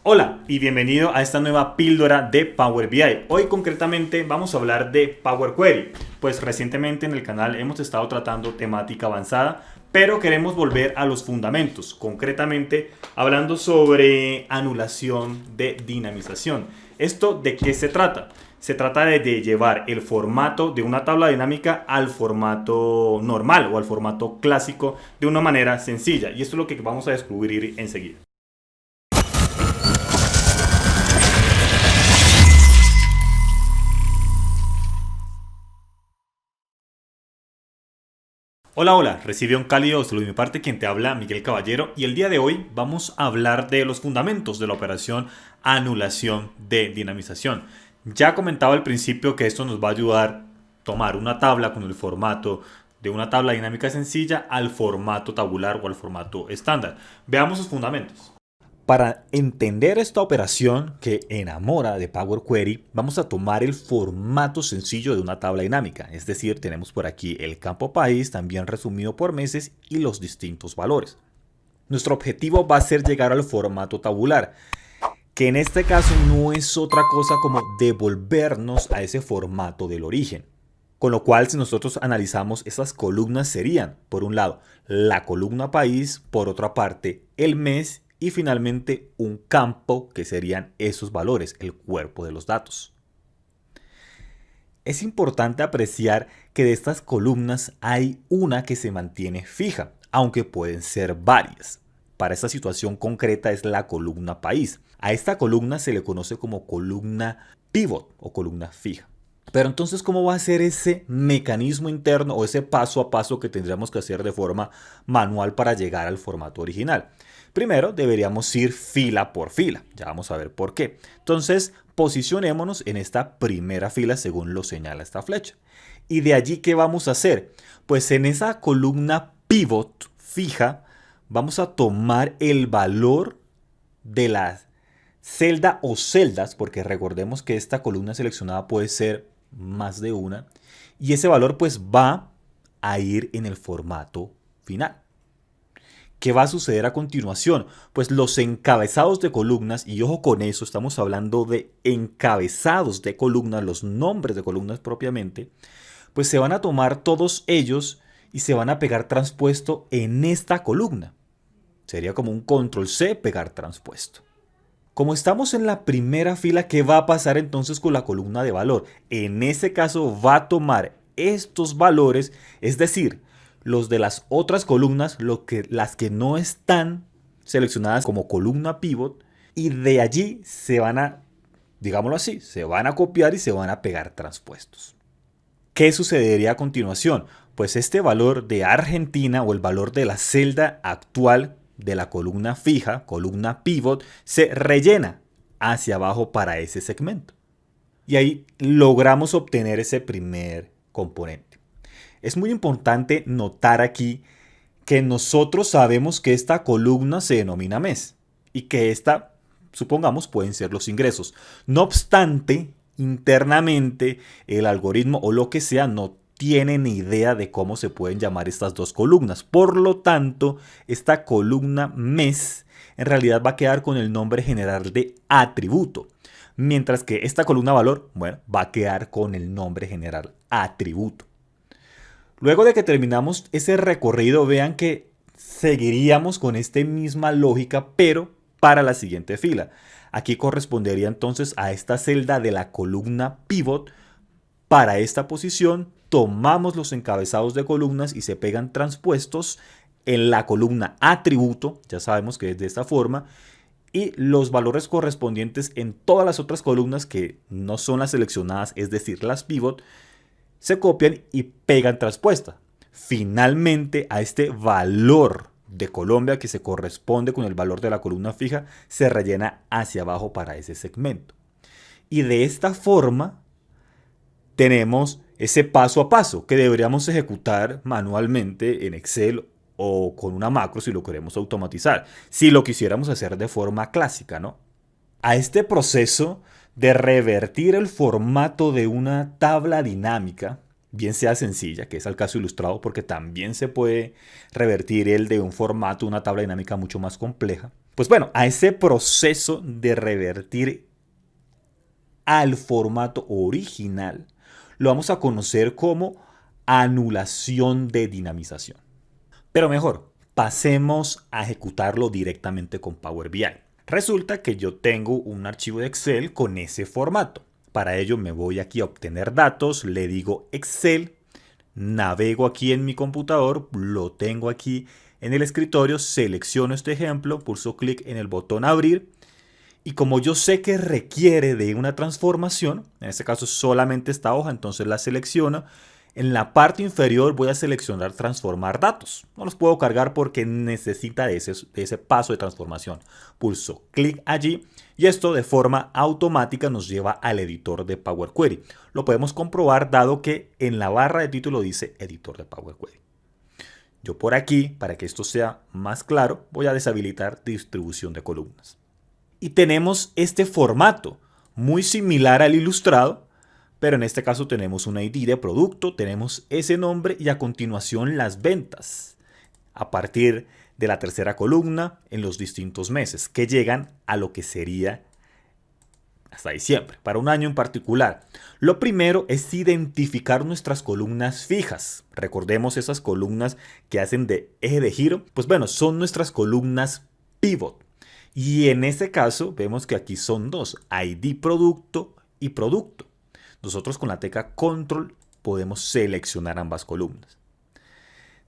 Hola y bienvenido a esta nueva píldora de Power BI. Hoy concretamente vamos a hablar de Power Query, pues recientemente en el canal hemos estado tratando temática avanzada, pero queremos volver a los fundamentos, concretamente hablando sobre anulación de dinamización. ¿Esto de qué se trata? Se trata de llevar el formato de una tabla dinámica al formato normal o al formato clásico de una manera sencilla, y esto es lo que vamos a descubrir enseguida. Hola, recibe un cálido saludo de mi parte, quien te habla, Miguel Caballero, y el día de hoy vamos a hablar de los fundamentos de la operación anulación de dinamización. Ya comentaba al principio que esto nos va a ayudar a tomar una tabla con el formato de una tabla dinámica sencilla al formato tabular o al formato estándar. Veamos sus fundamentos. Para entender esta operación que enamora de Power Query, vamos a tomar el formato sencillo de una tabla dinámica. Es decir, tenemos por aquí el campo país, también resumido por meses y los distintos valores. Nuestro objetivo va a ser llegar al formato tabular, que en este caso no es otra cosa como devolvernos a ese formato del origen. Con lo cual, si nosotros analizamos, esas columnas serían, por un lado, la columna país, por otra parte, el mes y finalmente un campo que serían esos valores, el cuerpo de los datos. Es importante apreciar que de estas columnas hay una que se mantiene fija, aunque pueden ser varias. Para esta situación concreta es la columna país. A esta columna se le conoce como columna pivot o columna fija. Pero entonces, ¿cómo va a ser ese mecanismo interno o ese paso a paso que tendríamos que hacer de forma manual para llegar al formato original? Primero deberíamos ir fila por fila, ya vamos a ver por qué. Entonces posicionémonos en esta primera fila según lo señala esta flecha. Y de allí, ¿qué vamos a hacer? Pues en esa columna pivot fija vamos a tomar el valor de la celda o celdas, porque recordemos que esta columna seleccionada puede ser más de una, y ese valor pues va a ir en el formato final. ¿Qué va a suceder a continuación? Pues los encabezados de columnas, y ojo con eso, estamos hablando de encabezados de columnas, los nombres de columnas propiamente, pues se van a tomar todos ellos y se van a pegar transpuesto en esta columna. Sería como un control C, pegar transpuesto. Como estamos en la primera fila, ¿qué va a pasar entonces con la columna de valor? En ese caso va a tomar estos valores, es decir, los de las otras columnas, las que no están seleccionadas como columna pivot, y de allí se van a, digámoslo así, se van a copiar y se van a pegar transpuestos. ¿Qué sucedería a continuación? Pues este valor de Argentina o el valor de la celda actual de la columna fija, columna pivot, se rellena hacia abajo para ese segmento. Y ahí logramos obtener ese primer componente. Es muy importante notar aquí que nosotros sabemos que esta columna se denomina mes y que esta, supongamos, pueden ser los ingresos. No obstante, internamente el algoritmo o lo que sea no tiene ni idea de cómo se pueden llamar estas dos columnas. Por lo tanto, esta columna mes en realidad va a quedar con el nombre general de atributo. Mientras que esta columna valor, bueno, va a quedar con el nombre general atributo. Luego de que terminamos ese recorrido, vean que seguiríamos con esta misma lógica, pero para la siguiente fila. Aquí correspondería entonces a esta celda de la columna pivot. Para esta posición, tomamos los encabezados de columnas y se pegan transpuestos en la columna atributo, ya sabemos que es de esta forma, y los valores correspondientes en todas las otras columnas que no son las seleccionadas, es decir, las pivot, se copian y pegan transpuesta. Finalmente, a este valor de Colombia que se corresponde con el valor de la columna fija, se rellena hacia abajo para ese segmento. Y de esta forma tenemos ese paso a paso que deberíamos ejecutar manualmente en Excel o con una macro si lo queremos automatizar, si lo quisiéramos hacer de forma clásica, ¿no? A este proceso de revertir el formato de una tabla dinámica bien sea sencilla, que es el caso ilustrado, porque también se puede revertir el de un formato, una tabla dinámica mucho más compleja. Pues bueno, a ese proceso de revertir al formato original lo vamos a conocer como anulación de dinamización. Pero mejor, pasemos a ejecutarlo directamente con Power BI. Resulta que yo tengo un archivo de Excel con ese formato. Para ello me voy aquí a obtener datos, le digo Excel, navego aquí en mi computador, lo tengo aquí en el escritorio, selecciono este ejemplo, pulso clic en el botón abrir y como yo sé que requiere de una transformación, en este caso solamente esta hoja, entonces la selecciono. En la parte inferior voy a seleccionar transformar datos. No los puedo cargar porque necesita de ese paso de transformación. Pulso clic allí y esto de forma automática nos lleva al editor de Power Query. Lo podemos comprobar dado que en la barra de título dice editor de Power Query. Yo por aquí, para que esto sea más claro, voy a deshabilitar distribución de columnas. Y tenemos este formato muy similar al ilustrado, pero en este caso tenemos un ID de producto, tenemos ese nombre y a continuación las ventas a partir de la tercera columna en los distintos meses que llegan a lo que sería hasta diciembre, para un año en particular. Lo primero es identificar nuestras columnas fijas. Recordemos esas columnas que hacen de eje de giro. Pues bueno, son nuestras columnas pivot. Y en este caso vemos que aquí son dos, ID producto y producto. Nosotros con la tecla control podemos seleccionar ambas columnas.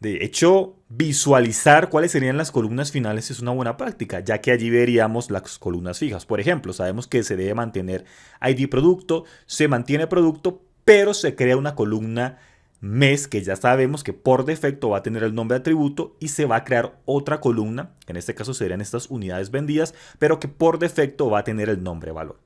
De hecho, visualizar cuáles serían las columnas finales es una buena práctica, ya que allí veríamos las columnas fijas. Por ejemplo, sabemos que se debe mantener ID producto, se mantiene producto, pero se crea una columna mes que ya sabemos que por defecto va a tener el nombre de atributo y se va a crear otra columna, que en este caso serían estas unidades vendidas, pero que por defecto va a tener el nombre valor.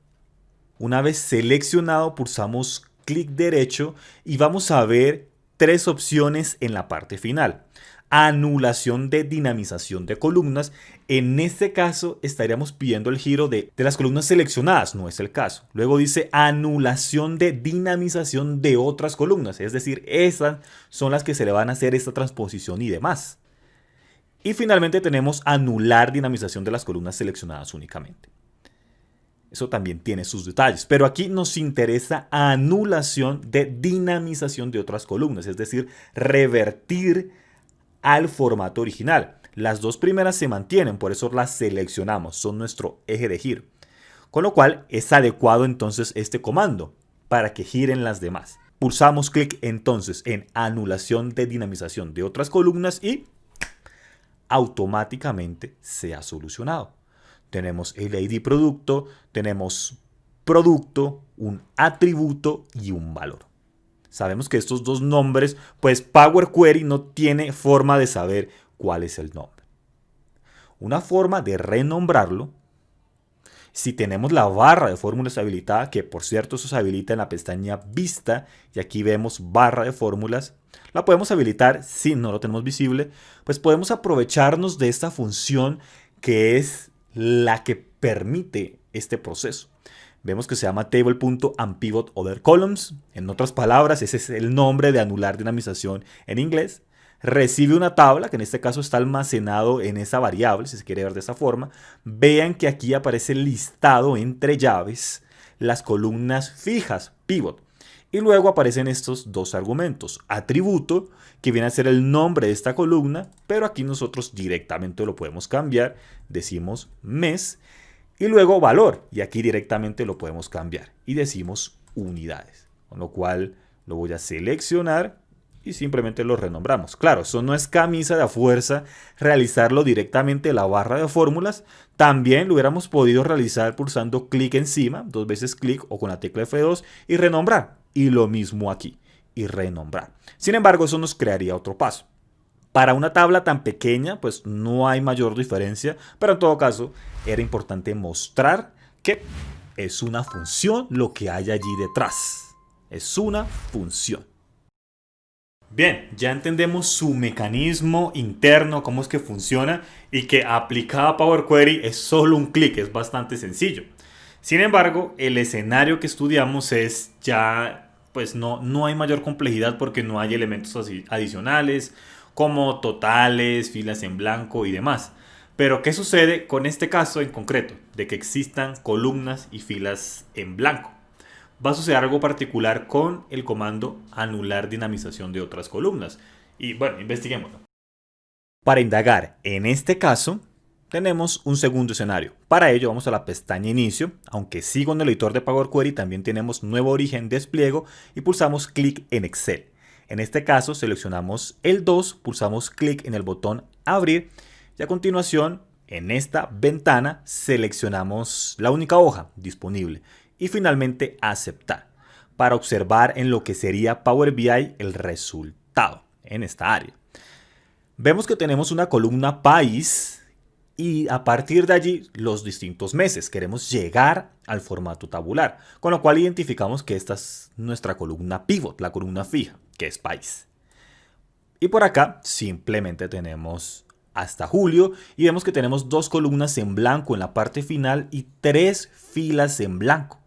Una vez seleccionado, pulsamos clic derecho y vamos a ver tres opciones en la parte final. Anulación de dinamización de columnas. En este caso estaríamos pidiendo el giro de las columnas seleccionadas, no es el caso. Luego dice anulación de dinamización de otras columnas, es decir, esas son las que se le van a hacer esta transposición y demás. Y finalmente tenemos anular dinamización de las columnas seleccionadas únicamente. Eso también tiene sus detalles, pero aquí nos interesa anulación de dinamización de otras columnas, es decir, revertir al formato original. Las dos primeras se mantienen, por eso las seleccionamos, son nuestro eje de giro. Con lo cual es adecuado entonces este comando para que giren las demás. Pulsamos clic entonces en anulación de dinamización de otras columnas y automáticamente se ha solucionado. Tenemos el ID producto, tenemos producto, un atributo y un valor. Sabemos que estos dos nombres, pues Power Query no tiene forma de saber cuál es el nombre. Una forma de renombrarlo, si tenemos la barra de fórmulas habilitada, que por cierto eso se habilita en la pestaña Vista, y aquí vemos barra de fórmulas, la podemos habilitar si no lo tenemos visible, pues podemos aprovecharnos de esta función que es la que permite este proceso. Vemos que se llama table.unpivotOtherColumns. En otras palabras, ese es el nombre de anular dinamización en inglés. Recibe una tabla, que en este caso está almacenado en esa variable, si se quiere ver de esa forma. Vean que aquí aparece listado entre llaves las columnas fijas, pivot. Y luego aparecen estos dos argumentos. Atributo, que viene a ser el nombre de esta columna, pero aquí nosotros directamente lo podemos cambiar. Decimos mes. Y luego valor, y aquí directamente lo podemos cambiar. Y decimos unidades. Con lo cual lo voy a seleccionar y simplemente lo renombramos. Claro, eso no es camisa de a fuerza realizarlo directamente en la barra de fórmulas. También lo hubiéramos podido realizar pulsando clic encima, dos veces clic o con la tecla F2 y renombrar. Y lo mismo aquí, y renombrar. Sin embargo, eso nos crearía otro paso. Para una tabla tan pequeña, pues no hay mayor diferencia, pero en todo caso era importante mostrar que es una función lo que hay allí detrás. Es una función. Bien, ya entendemos su mecanismo interno, cómo es que funciona y que aplicada a Power Query es solo un clic, es bastante sencillo. Sin embargo, el escenario que estudiamos es ya pues no hay mayor complejidad porque no hay elementos adicionales como totales, filas en blanco y demás. Pero ¿qué sucede con este caso en concreto? De que existan columnas y filas en blanco. Va a suceder algo particular con el comando anular dinamización de otras columnas. Y bueno, investiguémoslo. Para indagar en este caso, tenemos un segundo escenario. Para ello vamos a la pestaña Inicio, aunque sigo en el editor de Power Query, también tenemos Nuevo Origen, Despliego y pulsamos clic en Excel. En este caso seleccionamos el 2, pulsamos clic en el botón Abrir y a continuación en esta ventana seleccionamos la única hoja disponible y finalmente Aceptar para observar en lo que sería Power BI el resultado en esta área. Vemos que tenemos una columna país y a partir de allí los distintos meses. Queremos llegar al formato tabular, con lo cual identificamos que esta es nuestra columna pivot, la columna fija, que es país. Y por acá simplemente tenemos hasta julio y vemos que tenemos 2 columnas en blanco en la parte final y 3 filas en blanco.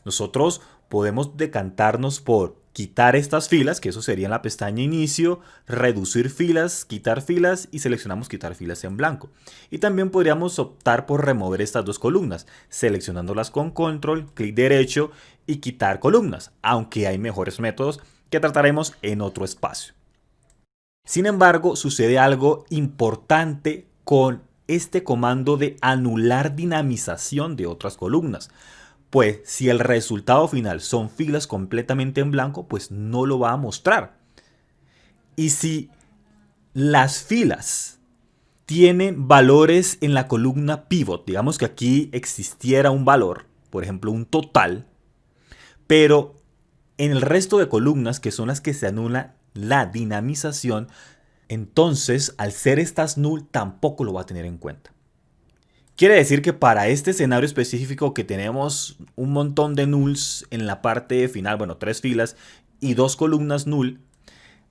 Nosotros podemos decantarnos por quitar estas filas, que eso sería en la pestaña Inicio, reducir filas, quitar filas y seleccionamos quitar filas en blanco. Y también podríamos optar por remover estas 2 columnas, seleccionándolas con control, clic derecho y quitar columnas, aunque hay mejores métodos que trataremos en otro espacio. Sin embargo, sucede algo importante con este comando de anular dinamización de otras columnas. Pues si el resultado final son filas completamente en blanco, pues no lo va a mostrar. Y si las filas tienen valores en la columna pivot, digamos que aquí existiera un valor, por ejemplo un total, pero en el resto de columnas, que son las que se anula la dinamización, entonces al ser estas null tampoco lo va a tener en cuenta. Quiere decir que para este escenario específico que tenemos un montón de nulls en la parte final, bueno, 3 filas y 2 columnas null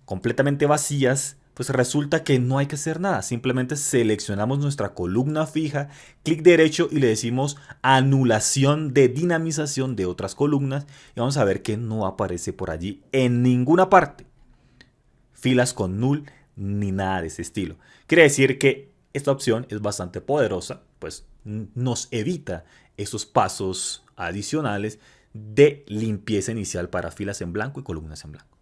completamente vacías, pues resulta que no hay que hacer nada. Simplemente seleccionamos nuestra columna fija, clic derecho y le decimos anulación de dinamización de otras columnas y vamos a ver que no aparece por allí en ninguna parte filas con null ni nada de ese estilo. Quiere decir que esta opción es bastante poderosa, pues nos evita esos pasos adicionales de limpieza inicial para filas en blanco y columnas en blanco.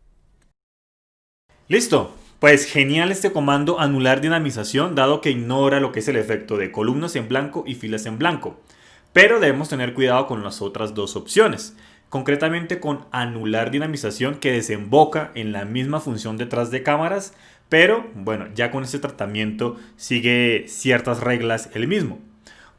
Listo, pues genial este comando anular dinamización, dado que ignora lo que es el efecto de columnas en blanco y filas en blanco. Pero debemos tener cuidado con las otras 2 opciones, concretamente con anular dinamización, que desemboca en la misma función detrás de cámaras, pero bueno, ya con este tratamiento sigue ciertas reglas el mismo.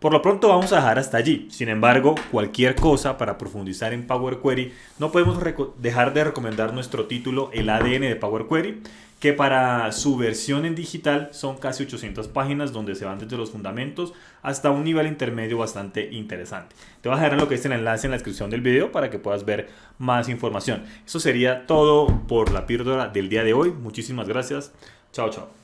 Por lo pronto vamos a dejar hasta allí. Sin embargo, cualquier cosa para profundizar en Power Query, no podemos dejar de recomendar nuestro título, El ADN de Power Query, que para su versión en digital son casi 800 páginas donde se van desde los fundamentos hasta un nivel intermedio bastante interesante. Te voy a dejar lo que es el enlace en la descripción del video para que puedas ver más información. Eso sería todo por la píldora del día de hoy. Muchísimas gracias. Chao, chao.